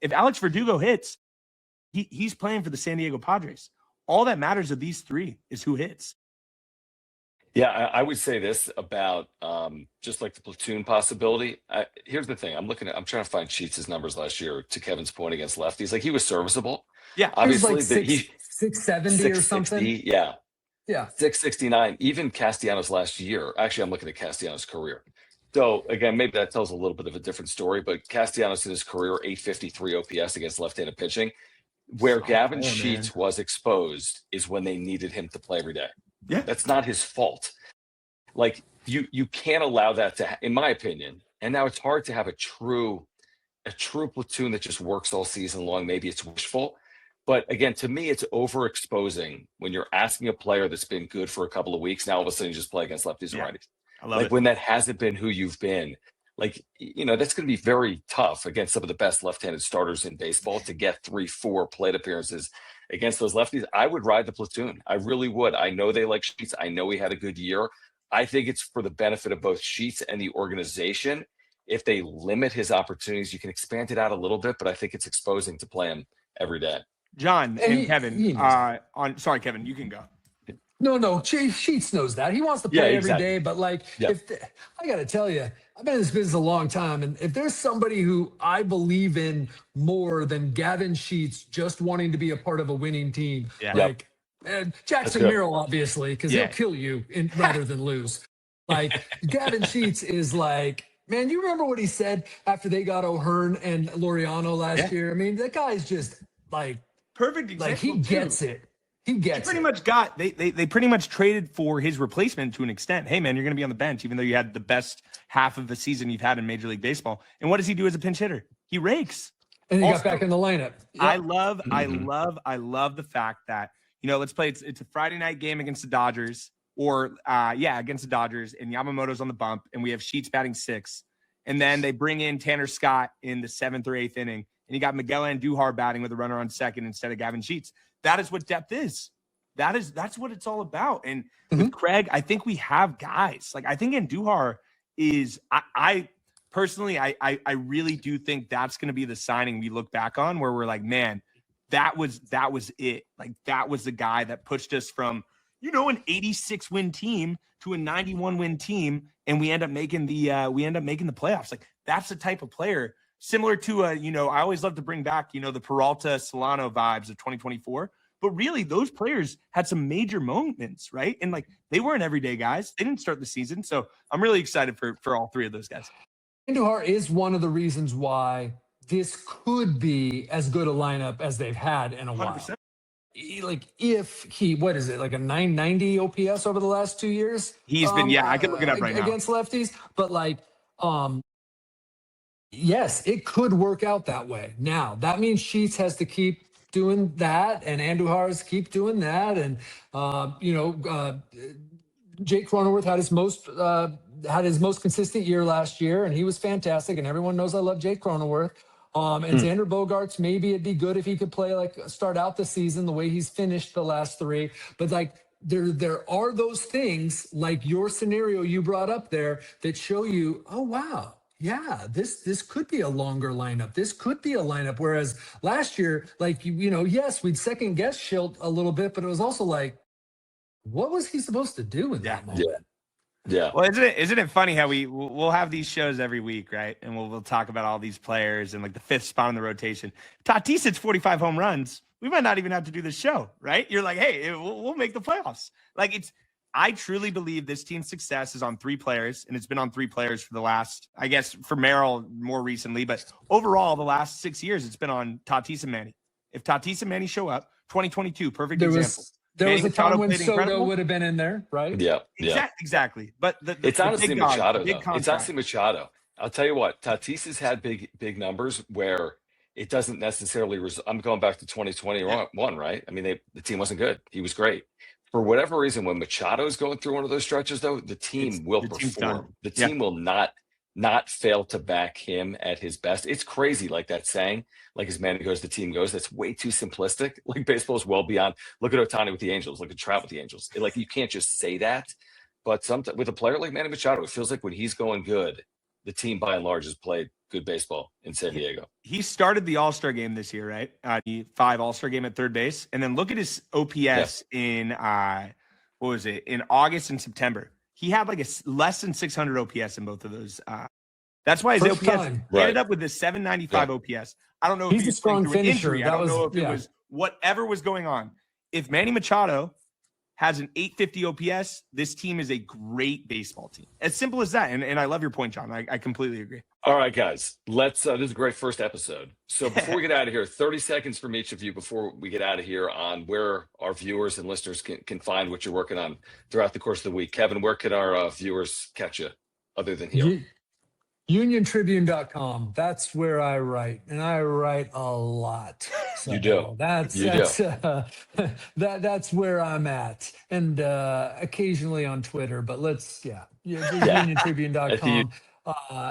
If Alex Verdugo hits, he's playing for the San Diego Padres. All that matters of these three is who hits. Yeah, I would say this about just like the platoon possibility. Here's the thing: I'm trying to find Sheets' numbers last year. To Kevin's point against lefties, like he was serviceable. Yeah, obviously, like 670 or something. Yeah, 669. Even Castellanos last year. Actually, I'm looking at Castellanos' career. So again, maybe that tells a little bit of a different story. But Castellanos in his career, 853 OPS against left-handed pitching. Where Gavin Sheets was exposed is when they needed him to play every day. Yeah, that's not his fault. Like you can't allow that to, in my opinion. And now it's hard to have a true platoon that just works all season long. Maybe it's wishful, but again, to me, it's overexposing when you're asking a player that's been good for a couple of weeks. Now all of a sudden you just play against lefties and righties. I love it. When that hasn't been who you've been. Like, that's going to be very tough against some of the best left-handed starters in baseball to get 3-4 plate appearances against those lefties. I would ride the platoon. I really would. I know they like Sheets. I know he had a good year. I think it's for the benefit of both Sheets and the organization. If they limit his opportunities, you can expand it out a little bit, but I think it's exposing to play him every day. John and Kevin, sorry, Kevin, you can go. No, Sheets knows that. He wants to play every day, but I got to tell you, I've been in this business a long time, and if there's somebody who I believe in more than Gavin Sheets just wanting to be a part of a winning team, and Jackson Merrill, obviously, because he'll kill you rather than lose. Like, Gavin Sheets is like, man, you remember what he said after they got O'Hearn and Laureano last year? I mean, that guy's just like perfect example. Like, he gets it. He pretty much got they pretty much traded for his replacement to an extent. Hey man, you're going to be on the bench, even though you had the best half of the season you've had in Major League Baseball. And what does he do as a pinch hitter? He rakes. And he got back in the lineup. Yep. I love the fact that, let's play. It's a Friday night game against the Dodgers, against the Dodgers, and Yamamoto's on the bump, and we have Sheets batting 6, and then they bring in Tanner Scott in the 7th or 8th inning, and you got Miguel Andujar batting with a runner on second instead of Gavin Sheets. That is what depth is. That's what it's all about. And with Craig, I think we have guys. Like, I think Andujar is I personally really do think that's going to be the signing we look back on where we're like, man, that was it. Like, that was the guy that pushed us from, an 86 win team to a 91 win team, and we end up making the playoffs. Like, that's the type of player similar to I always love to bring back, the Peralta Solano vibes of 2024. But really, those players had some major moments, right? And like, they weren't everyday guys. They didn't start the season. So I'm really excited for all three of those guys. Andujar is one of the reasons why this could be as good a lineup as they've had in a 100%. While. Like, if he, what is it, like a 990 OPS over the last 2 years? He's been, I can look it up right now. Against lefties. But like, yes, it could work out that way. Now, that means Sheets has to keep doing that, and Andujar's keep doing that, and Jake Cronenworth had his most consistent year last year, and he was fantastic, and everyone knows I love Jake Cronenworth. And Xander Bogaerts, maybe it'd be good if he could play, start out the season the way he's finished the last 3. But like, there are those things like your scenario you brought up there that show you, oh wow, yeah, this could be a longer lineup. This could be a lineup. Whereas last year, like, yes, we'd second guess Schilt a little bit, but it was also like, what was he supposed to do in that moment? Yeah. Well, isn't it funny how we'll have these shows every week, right? And we'll talk about all these players and like the 5th spot in the rotation. Tatis hits 45 home runs. We might not even have to do this show, right? You're like, hey, we'll make the playoffs. Like, I truly believe this team's success is on 3 players, and it's been on 3 players for the last, I guess, for Merrill more recently, but overall, the last 6 years, it's been on Tatis and Manny. If Tatis and Manny show up, 2022, perfect example. There was a time when Soto would have been in there, right? Yeah. Exactly. But it's honestly Machado, though. It's honestly Machado. I'll tell you what, Tatis has had big numbers where it doesn't necessarily I'm going back to 2021, right? I mean, the team wasn't good. He was great. For whatever reason, when Machado is going through one of those stretches, though, the team will perform. The team will not fail to back him at his best. It's crazy, like that saying, like as man goes, the team goes. That's way too simplistic. Like, baseball is well beyond. Look at Ohtani with the Angels. Look at Trout with the Angels. Like, you can't just say that. But sometimes with a player like Manny Machado, it feels like when he's going good, the team by and large has played good baseball in San Diego. He started the All-Star game this year, right? The 5 All-Star game at third base. And then look at his OPS in, in August and September. He had like a less than 600 OPS in both of those. That's why his First OPS time. ended up with this 795 OPS. I don't know if he's a strong finisher. Injury. I don't know if it was whatever was going on. If Manny Machado has an 850 OPS, this team is a great baseball team. As simple as that. And I love your point, Jon. I completely agree. All right, guys, let's, this is a great first episode. So before we get out of here, 30 seconds from each of you before we get out of here on where our viewers and listeners can find what you're working on throughout the course of the week. Kevin, where can our viewers catch you other than here? Union-Tribune.com. That's where I write, and I write a lot. So you do. That's where I'm at, and occasionally on Twitter. But Union-Tribune.com.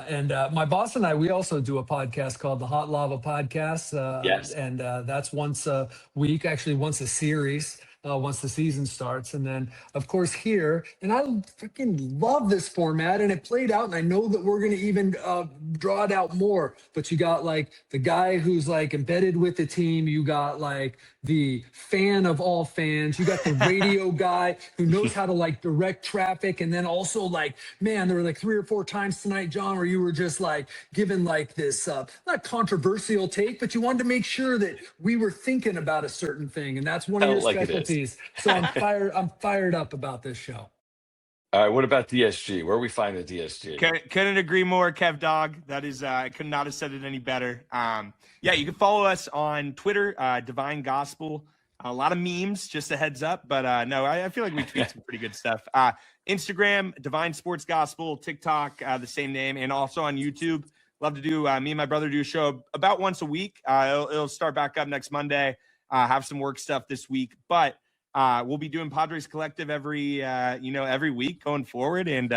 And my boss and I, we also do a podcast called the Hot Lava Podcast. Yes. And that's once a week, actually once a series. Once the season starts. And then, of course, here, and I freaking love this format, and it played out, and I know that we're going to even draw it out more, but you got like the guy who's like embedded with the team. You got like the fan of all fans. You got the radio guy who knows how to like direct traffic. And then also like, man, there were like 3 or 4 times tonight, Jon, where you were just like given like this, not controversial take, but you wanted to make sure that we were thinking about a certain thing. And that's one of your specialties. So I'm fired up about this show. All right, what about DSG? Where we find the DSG? Couldn't agree more, Kev Dog. That is, I could not have said it any better. You can follow us on Twitter, Devine Gospel. A lot of memes, just a heads up. But no, I feel like we tweet some pretty good stuff. Instagram, Devine Sports Gospel. TikTok, the same name. And also on YouTube. Love to do, me and my brother do a show about once a week. It'll start back up next Monday. Have some work stuff this week. But we'll be doing Padres Collective every week going forward. And,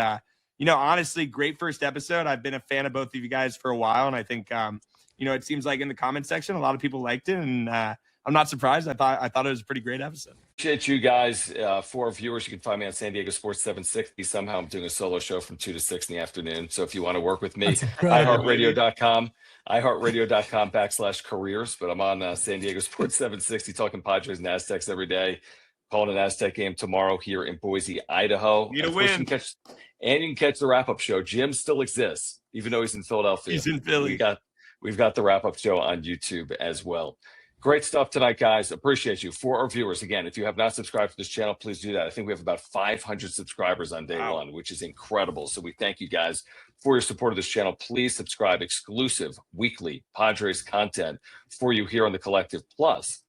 honestly, great first episode. I've been a fan of both of you guys for a while. And I think, it seems like in the comment section, a lot of people liked it. And I'm not surprised. I thought it was a pretty great episode. Appreciate you guys. For our viewers, you can find me on San Diego Sports 760. Somehow I'm doing a solo show from 2 to 6 in the afternoon. So if you want to work with me, iHeartRadio.com/careers. But I'm on San Diego Sports 760 talking Padres and Aztecs every day. Calling an Aztec game tomorrow here in Boise, Idaho. Need a win. You can catch the wrap-up show. Jim still exists, even though he's in Philadelphia. He's in Philly. We've got the wrap-up show on YouTube as well. Great stuff tonight, guys. Appreciate you. For our viewers, again, if you have not subscribed to this channel, please do that. I think we have about 500 subscribers on day one, which is incredible. So we thank you guys for your support of this channel. Please subscribe. Exclusive weekly Padres content for you here on the Collective. Plus,